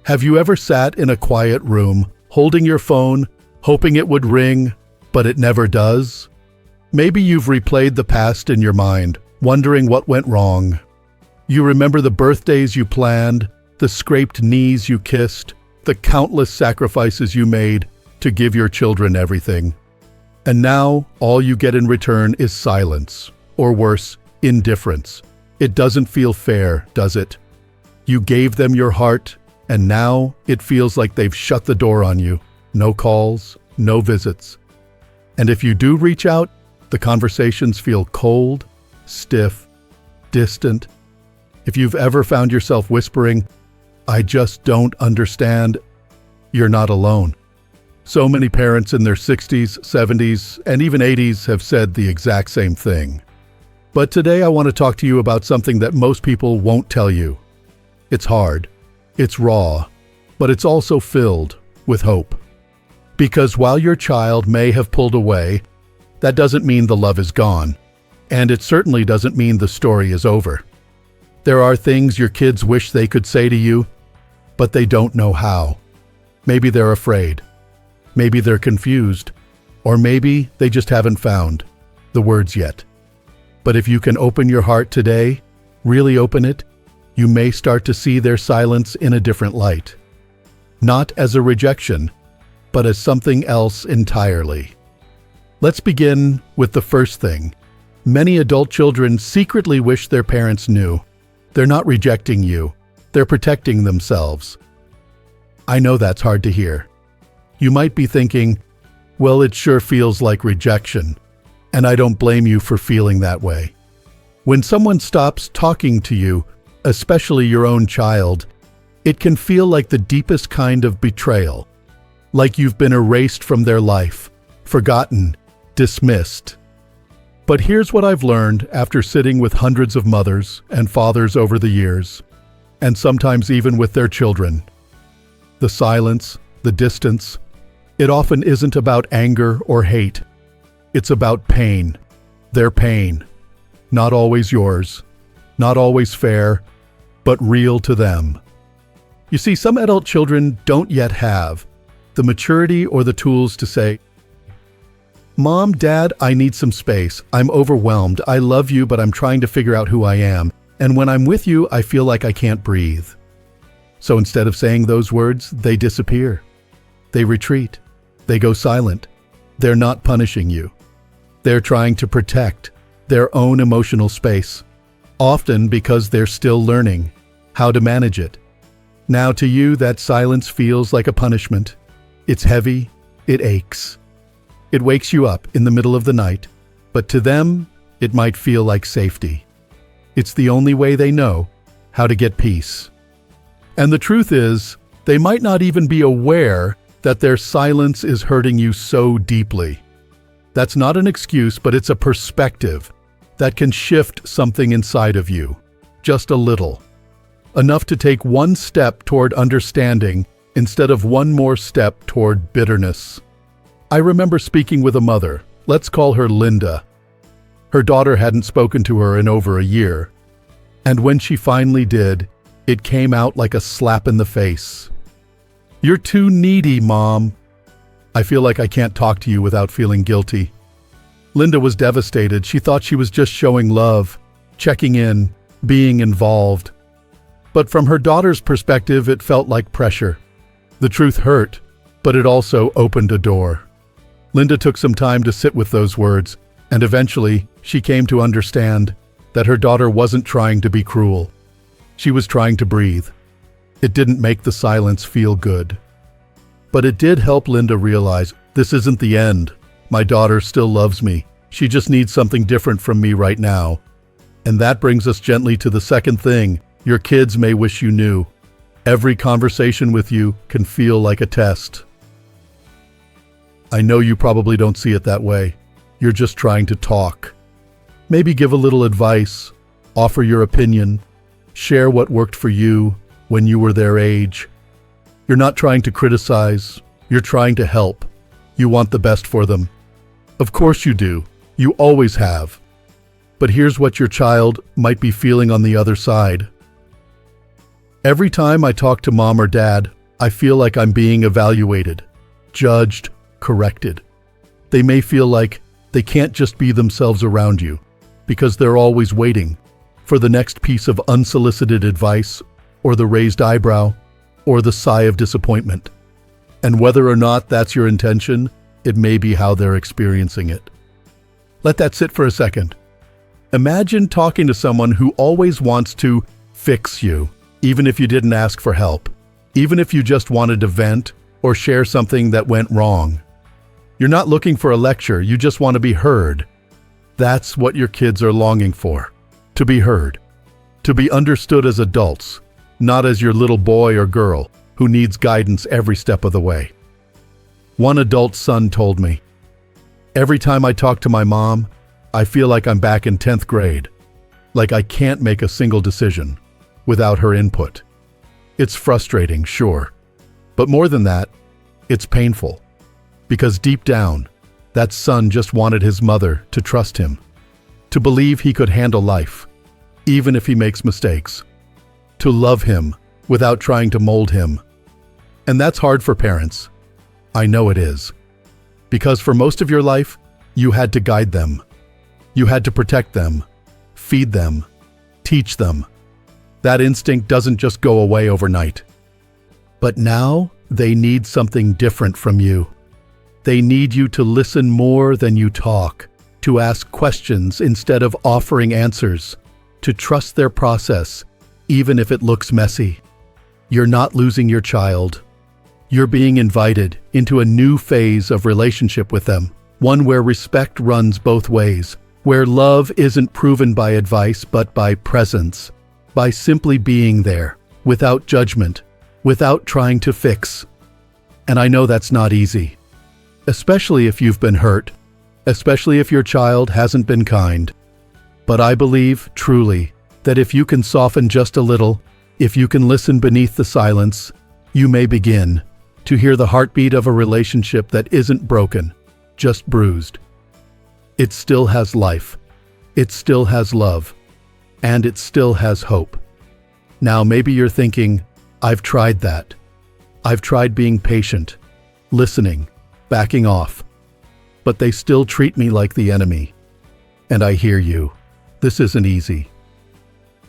Have you ever sat in a quiet room, holding your phone, hoping it would ring, but it never does? Maybe you've replayed the past in your mind, wondering what went wrong. You remember the birthdays you planned, the scraped knees you kissed, the countless sacrifices you made to give your children everything. And now, all you get in return is silence, or worse, indifference. It doesn't feel fair, does it? You gave them your heart, and now it feels like they've shut the door on you. No calls, no visits. And if you do reach out, the conversations feel cold, stiff, distant. If you've ever found yourself whispering, "I just don't understand," you're not alone. So many parents in their 60s, 70s, and even 80s have said the exact same thing. But today I want to talk to you about something that most people won't tell you. It's hard, it's raw, but it's also filled with hope. Because while your child may have pulled away, that doesn't mean the love is gone. And it certainly doesn't mean the story is over. There are things your kids wish they could say to you, but they don't know how. Maybe they're afraid. Maybe they're confused. Or maybe they just haven't found the words yet. But if you can open your heart today, really open it, you may start to see their silence in a different light. Not as a rejection, but as something else entirely. Let's begin with the first thing. Many adult children secretly wish their parents knew. They're not rejecting you. They're protecting themselves. I know that's hard to hear. You might be thinking, well, it sure feels like rejection, and I don't blame you for feeling that way. When someone stops talking to you, especially your own child, it can feel like the deepest kind of betrayal, like you've been erased from their life, forgotten, dismissed. But here's what I've learned after sitting with hundreds of mothers and fathers over the years, and sometimes even with their children. The silence, the distance, it often isn't about anger or hate. It's about pain, their pain. Not always yours, not always fair, but real to them. You see, some adult children don't yet have the maturity or the tools to say, "Mom, Dad, I need some space. I'm overwhelmed. I love you, but I'm trying to figure out who I am. And when I'm with you, I feel like I can't breathe." So instead of saying those words, they disappear. They retreat. They go silent. They're not punishing you. They're trying to protect their own emotional space, often because they're still learning how to manage it. Now to you, that silence feels like a punishment. It's heavy. It aches. It wakes you up in the middle of the night, but to them, it might feel like safety. It's the only way they know how to get peace. And the truth is, they might not even be aware that their silence is hurting you so deeply. That's not an excuse, but it's a perspective that can shift something inside of you, just a little. Enough to take one step toward understanding instead of one more step toward bitterness. I remember speaking with a mother, let's call her Linda. Her daughter hadn't spoken to her in over a year, and when she finally did, it came out like a slap in the face. "You're too needy, Mom. I feel like I can't talk to you without feeling guilty." Linda was devastated. She thought she was just showing love, checking in, being involved. But from her daughter's perspective, it felt like pressure. The truth hurt, but it also opened a door. Linda took some time to sit with those words, and eventually she came to understand that her daughter wasn't trying to be cruel. She was trying to breathe. It didn't make the silence feel good. But it did help Linda realize, this isn't the end. My daughter still loves me. She just needs something different from me right now. And that brings us gently to the second thing your kids may wish you knew. Every conversation with you can feel like a test. I know you probably don't see it that way. You're just trying to talk. Maybe give a little advice, offer your opinion, share what worked for you when you were their age. You're not trying to criticize, you're trying to help. You want the best for them. Of course you do. You always have. But here's what your child might be feeling on the other side. Every time I talk to Mom or Dad, I feel like I'm being evaluated, judged, corrected. They may feel like they can't just be themselves around you because they're always waiting for the next piece of unsolicited advice or the raised eyebrow or the sigh of disappointment. And whether or not that's your intention, it may be how they're experiencing it. Let that sit for a second. Imagine talking to someone who always wants to fix you, even if you didn't ask for help, even if you just wanted to vent or share something that went wrong. You're not looking for a lecture, you just want to be heard. That's what your kids are longing for, to be heard, to be understood as adults, not as your little boy or girl who needs guidance every step of the way. One adult son told me, "Every time I talk to my mom, I feel like I'm back in 10th grade, like I can't make a single decision without her input. It's frustrating, sure, but more than that, it's painful, because deep down, that son just wanted his mother to trust him, to believe he could handle life, even if he makes mistakes, to love him without trying to mold him. And that's hard for parents. I know it is. Because for most of your life, you had to guide them. You had to protect them, feed them, teach them. That instinct doesn't just go away overnight. But now, they need something different from you. They need you to listen more than you talk, to ask questions instead of offering answers, to trust their process, even if it looks messy. You're not losing your child. You're being invited into a new phase of relationship with them, one where respect runs both ways, where love isn't proven by advice but by presence, by simply being there, without judgment, without trying to fix. And I know that's not easy, especially if you've been hurt, especially if your child hasn't been kind. But I believe, truly, that if you can soften just a little, if you can listen beneath the silence, you may begin to hear the heartbeat of a relationship that isn't broken, just bruised. It still has life, it still has love, and it still has hope. Now maybe you're thinking, I've tried that. I've tried being patient, listening, backing off, but they still treat me like the enemy. And I hear you. This isn't easy.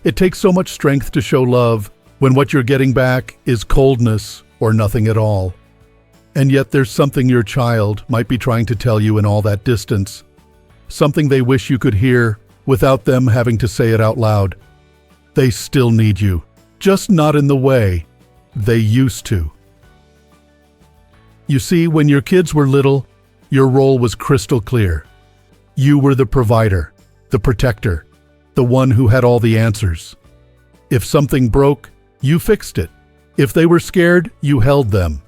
It takes so much strength to show love when what you're getting back is coldness or nothing at all. And yet there's something your child might be trying to tell you in all that distance, something they wish you could hear without them having to say it out loud. They still need you, just not in the way they used to. You see, when your kids were little, your role was crystal clear. You were the provider, the protector, the one who had all the answers. If something broke, you fixed it. If they were scared, you held them.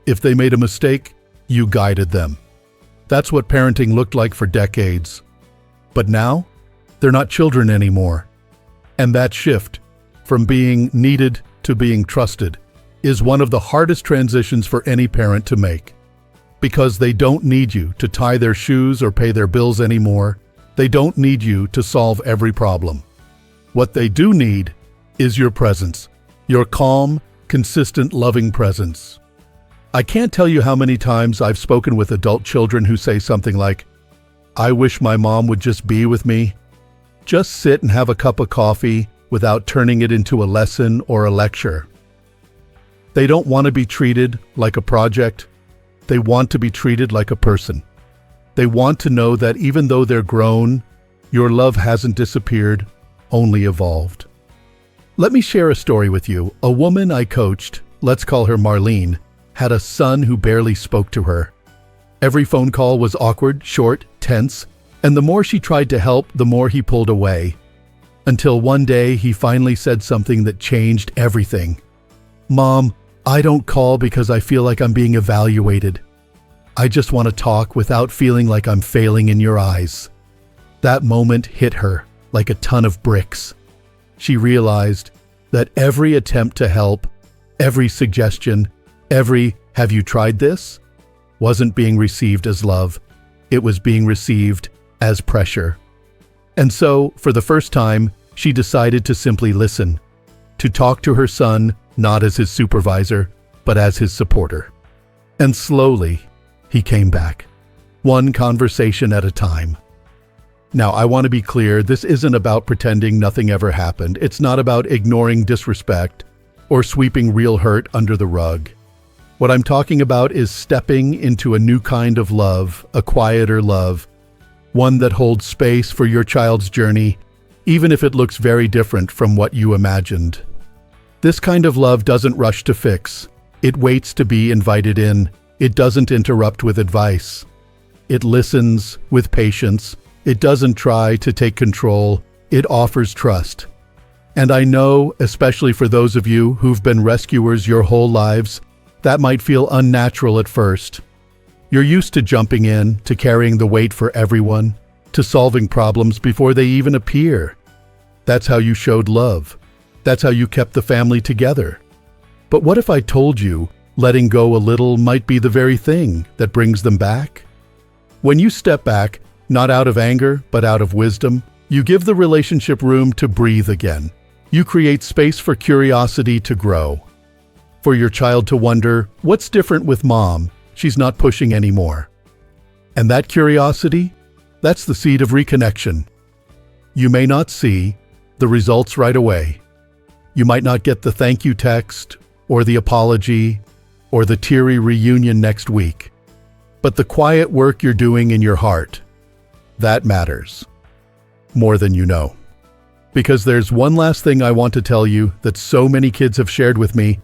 If they made a mistake, you guided them. That's what parenting looked like for decades. But now, they're not children anymore. And that shift, from being needed to being trusted, is one of the hardest transitions for any parent to make. Because they don't need you to tie their shoes or pay their bills anymore. They don't need you to solve every problem. What they do need is your presence, your calm, consistent, loving presence. I can't tell you how many times I've spoken with adult children who say something like, "I wish my mom would just be with me. Just sit and have a cup of coffee without turning it into a lesson or a lecture." They don't want to be treated like a project. They want to be treated like a person. They want to know that even though they're grown, your love hasn't disappeared, only evolved. Let me share a story with you. A woman I coached, let's call her Marlene, had a son who barely spoke to her. Every phone call was awkward, short, tense, and the more she tried to help, the more he pulled away. Until one day, he finally said something that changed everything. "Mom, I don't call because I feel like I'm being evaluated. I just want to talk without feeling like I'm failing in your eyes." That moment hit her like a ton of bricks. She realized that every attempt to help, every suggestion, every "have you tried this?" wasn't being received as love. It was being received as pressure. And so, for the first time, she decided to simply listen, to talk to her son, not as his supervisor, but as his supporter. And slowly, he came back, one conversation at a time. Now, I want to be clear, this isn't about pretending nothing ever happened. It's not about ignoring disrespect or sweeping real hurt under the rug. What I'm talking about is stepping into a new kind of love, a quieter love, one that holds space for your child's journey, even if it looks very different from what you imagined. This kind of love doesn't rush to fix. It waits to be invited in. It doesn't interrupt with advice. It listens with patience. It doesn't try to take control. It offers trust. And I know, especially for those of you who've been rescuers your whole lives, that might feel unnatural at first. You're used to jumping in, to carrying the weight for everyone, to solving problems before they even appear. That's how you showed love. That's how you kept the family together. But what if I told you letting go a little might be the very thing that brings them back? When you step back, not out of anger, but out of wisdom, you give the relationship room to breathe again. You create space for curiosity to grow. For your child to wonder, what's different with mom? She's not pushing anymore. And that curiosity, that's the seed of reconnection. You may not see the results right away. You might not get the thank you text, or the apology, or the teary reunion next week. But the quiet work you're doing in your heart, that matters more than you know. Because there's one last thing I want to tell you that so many kids have shared with me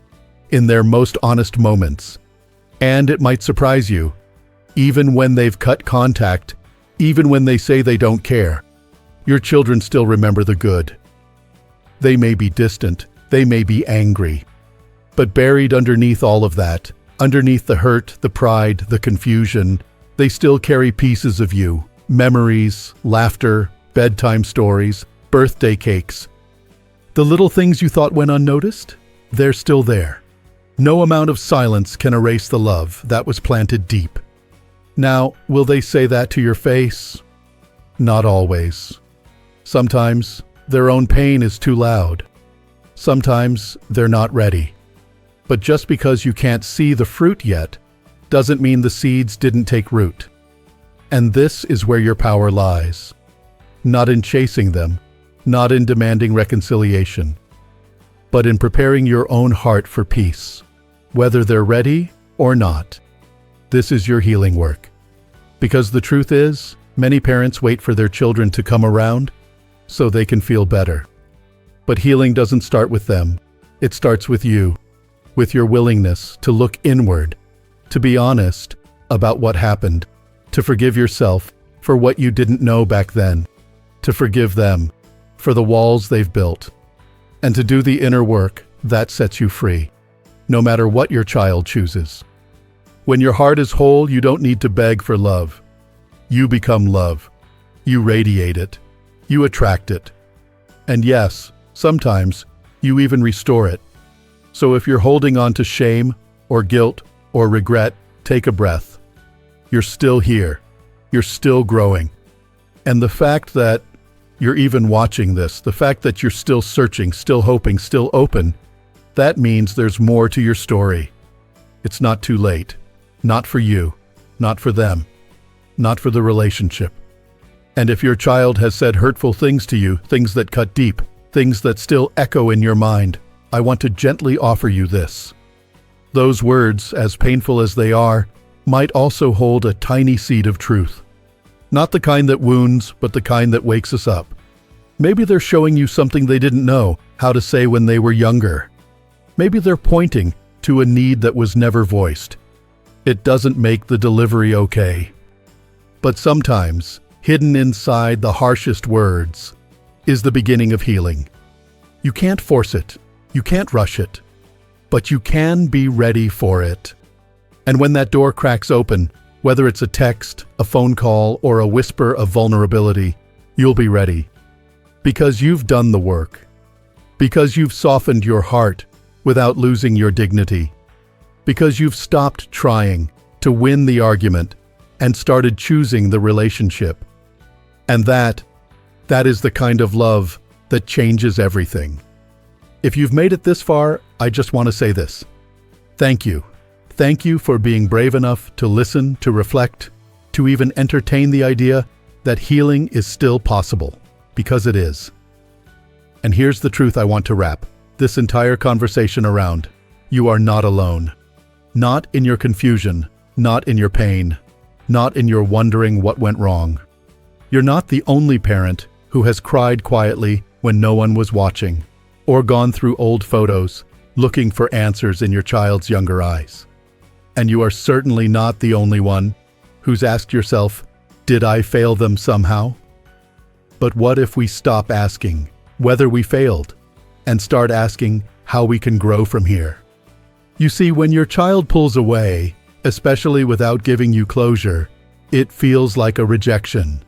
in their most honest moments. And it might surprise you. Even when they've cut contact, even when they say they don't care, your children still remember the good. They may be distant, they may be angry, but buried underneath all of that, underneath the hurt, the pride, the confusion, they still carry pieces of you, memories, laughter, bedtime stories, birthday cakes. The little things you thought went unnoticed, they're still there. No amount of silence can erase the love that was planted deep. Now, will they say that to your face? Not always. Sometimes their own pain is too loud. Sometimes they're not ready. But just because you can't see the fruit yet, doesn't mean the seeds didn't take root. And this is where your power lies. Not in chasing them, not in demanding reconciliation, but in preparing your own heart for peace. Whether they're ready or not, this is your healing work. Because the truth is, many parents wait for their children to come around so they can feel better. But healing doesn't start with them. It starts with you, with your willingness to look inward, to be honest about what happened, to forgive yourself for what you didn't know back then, to forgive them for the walls they've built, and to do the inner work that sets you free, no matter what your child chooses. When your heart is whole, you don't need to beg for love. You become love. You radiate it. You attract it. And yes, sometimes you even restore it. So if you're holding on to shame or guilt or regret, take a breath. You're still here. You're still growing. And the fact that you're even watching this, the fact that you're still searching, still hoping, still open, that means there's more to your story. It's not too late. Not for you. Not for them. Not for the relationship. And if your child has said hurtful things to you, things that cut deep, things that still echo in your mind, I want to gently offer you this. Those words, as painful as they are, might also hold a tiny seed of truth. Not the kind that wounds, but the kind that wakes us up. Maybe they're showing you something they didn't know how to say when they were younger. Maybe they're pointing to a need that was never voiced. It doesn't make the delivery okay. But sometimes, hidden inside the harshest words, is the beginning of healing. You can't force it. You can't rush it. But you can be ready for it. And when that door cracks open, whether it's a text, a phone call, or a whisper of vulnerability, you'll be ready. Because you've done the work. Because you've softened your heart without losing your dignity. Because you've stopped trying to win the argument and started choosing the relationship. And that is the kind of love that changes everything. If you've made it this far, I just want to say this. Thank you. Thank you for being brave enough to listen, to reflect, to even entertain the idea that healing is still possible, because it is. And here's the truth I want to wrap this entire conversation around. You are not alone. Not in your confusion, not in your pain, not in your wondering what went wrong. You're not the only parent who has cried quietly when no one was watching, or gone through old photos looking for answers in your child's younger eyes. And you are certainly not the only one who's asked yourself, did I fail them somehow? But what if we stop asking whether we failed and start asking how we can grow from here? You see, when your child pulls away, especially without giving you closure, it feels like a rejection.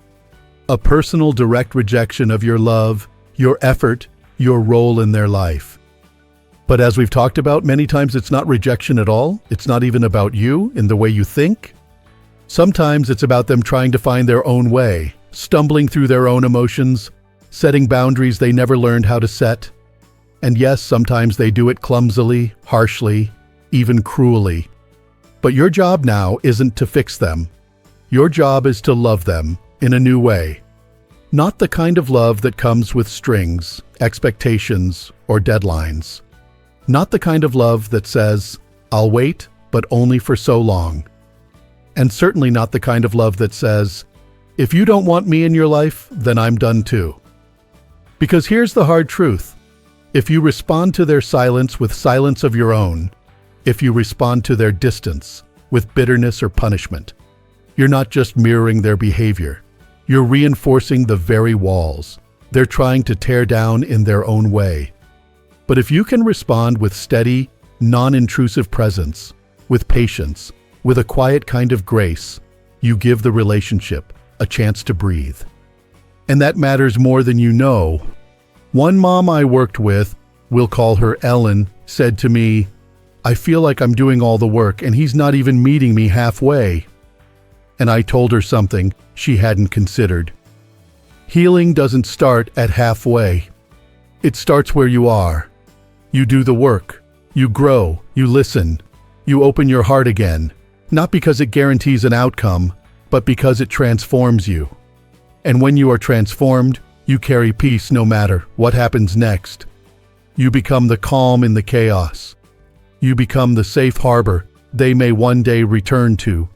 A personal, direct rejection of your love, your effort, your role in their life. But as we've talked about many times, it's not rejection at all. It's not even about you in the way you think. Sometimes it's about them trying to find their own way, stumbling through their own emotions, setting boundaries they never learned how to set. And yes, sometimes they do it clumsily, harshly, even cruelly. But your job now isn't to fix them. Your job is to love them in a new way. Not the kind of love that comes with strings, expectations, or deadlines. Not the kind of love that says, I'll wait, but only for so long. And certainly not the kind of love that says, if you don't want me in your life, then I'm done too. Because here's the hard truth. If you respond to their silence with silence of your own, if you respond to their distance with bitterness or punishment, you're not just mirroring their behavior. You're reinforcing the very walls they're trying to tear down in their own way. But if you can respond with steady, non-intrusive presence, with patience, with a quiet kind of grace, you give the relationship a chance to breathe. And that matters more than you know. One mom I worked with, we'll call her Ellen, said to me, I feel like I'm doing all the work and he's not even meeting me halfway. And I told her something she hadn't considered. Healing doesn't start at halfway. It starts where you are. You do the work. You grow. You listen. You open your heart again. Not because it guarantees an outcome, but because it transforms you. And when you are transformed, you carry peace no matter what happens next. You become the calm in the chaos. You become the safe harbor they may one day return to.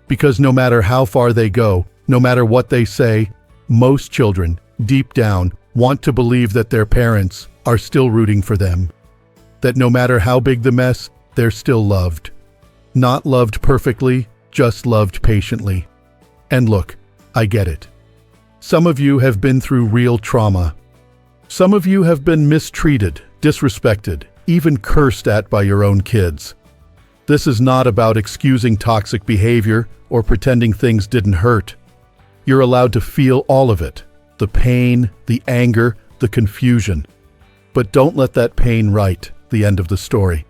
Because no matter how far they go, no matter what they say, most children, deep down, want to believe that their parents are still rooting for them. That no matter how big the mess, they're still loved. Not loved perfectly, just loved patiently. And look, I get it. Some of you have been through real trauma. Some of you have been mistreated, disrespected, even cursed at by your own kids. This is not about excusing toxic behavior or pretending things didn't hurt. You're allowed to feel all of it, the pain, the anger, the confusion. But don't let that pain write the end of the story.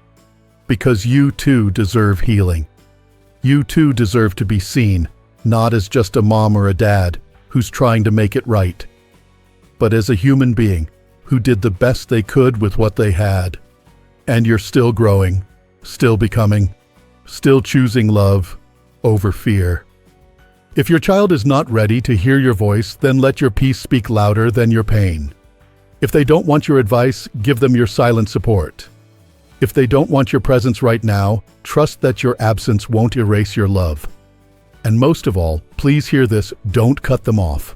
Because you too deserve healing. You too deserve to be seen, not as just a mom or a dad who's trying to make it right, but as a human being who did the best they could with what they had. And you're still growing, still becoming, still choosing love over fear. If your child is not ready to hear your voice, then let your peace speak louder than your pain. If they don't want your advice, give them your silent support. If they don't want your presence right now, trust that your absence won't erase your love. And most of all, please hear this, don't cut them off.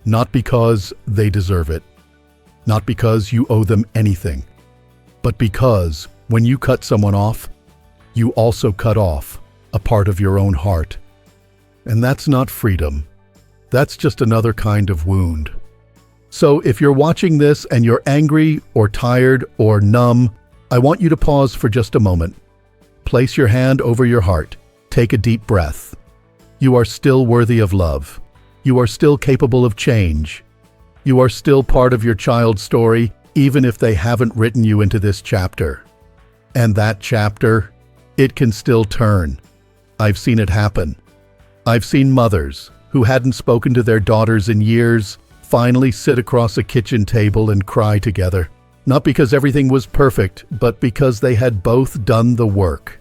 Not because they deserve it. Not because you owe them anything. But because when you cut someone off, you also cut off a part of your own heart. And that's not freedom. That's just another kind of wound. So if you're watching this and you're angry or tired or numb, I want you to pause for just a moment. Place your hand over your heart. Take a deep breath. You are still worthy of love. You are still capable of change. You are still part of your child's story, even if they haven't written you into this chapter. And that chapter, it can still turn. I've seen it happen. I've seen mothers who hadn't spoken to their daughters in years finally sit across a kitchen table and cry together. Not because everything was perfect, but because they had both done the work.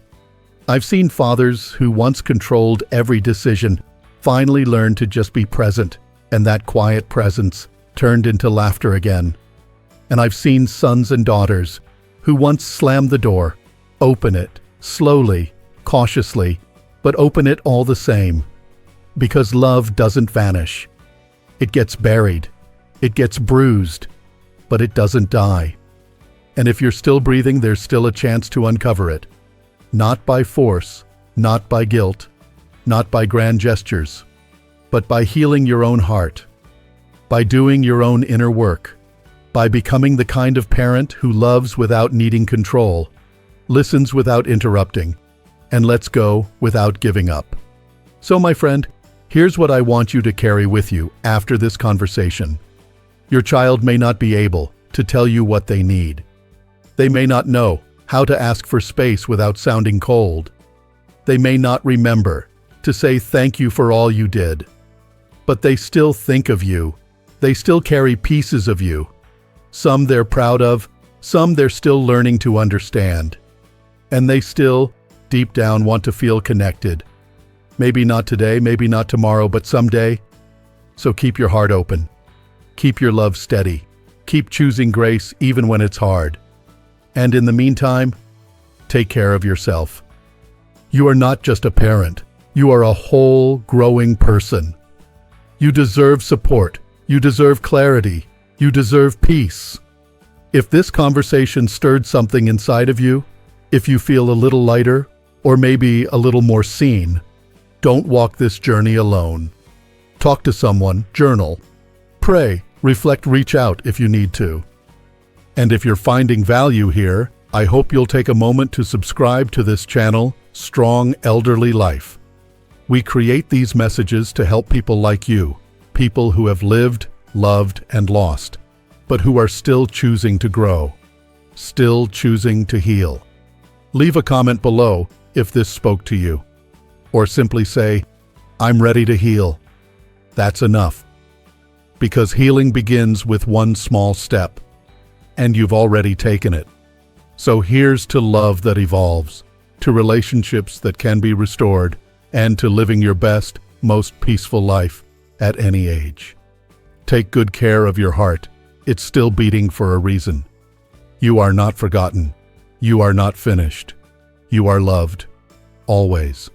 I've seen fathers who once controlled every decision finally learn to just be present, and that quiet presence turned into laughter again. And I've seen sons and daughters who once slammed the door, open it, slowly, cautiously, but open it all the same. Because love doesn't vanish. It gets buried, it gets bruised, but it doesn't die. And if you're still breathing, there's still a chance to uncover it. Not by force, not by guilt, not by grand gestures, but by healing your own heart, by doing your own inner work, by becoming the kind of parent who loves without needing control, listens without interrupting, and lets go without giving up. So, my friend, here's what I want you to carry with you after this conversation. Your child may not be able to tell you what they need. They may not know how to ask for space without sounding cold. They may not remember to say thank you for all you did. But they still think of you. They still carry pieces of you. Some they're proud of, some they're still learning to understand. And they still, deep down, want to feel connected. Maybe not today, maybe not tomorrow, but someday. So keep your heart open. Keep your love steady. Keep choosing grace even when it's hard. And in the meantime, take care of yourself. You are not just a parent. You are a whole, growing person. You deserve support. You deserve clarity. You deserve peace. If this conversation stirred something inside of you, if you feel a little lighter, or maybe a little more seen, don't walk this journey alone. Talk to someone, journal, pray, reflect, reach out if you need to. And if you're finding value here, I hope you'll take a moment to subscribe to this channel, Strong Elderly Life. We create these messages to help people like you, people who have lived, loved, and lost, but who are still choosing to grow, still choosing to heal. Leave a comment below if this spoke to you, or simply say, "I'm ready to heal." That's enough. Because healing begins with one small step, and you've already taken it. So here's to love that evolves, to relationships that can be restored, and to living your best, most peaceful life at any age. Take good care of your heart. It's still beating for a reason. You are not forgotten. You are not finished. You are loved. Always.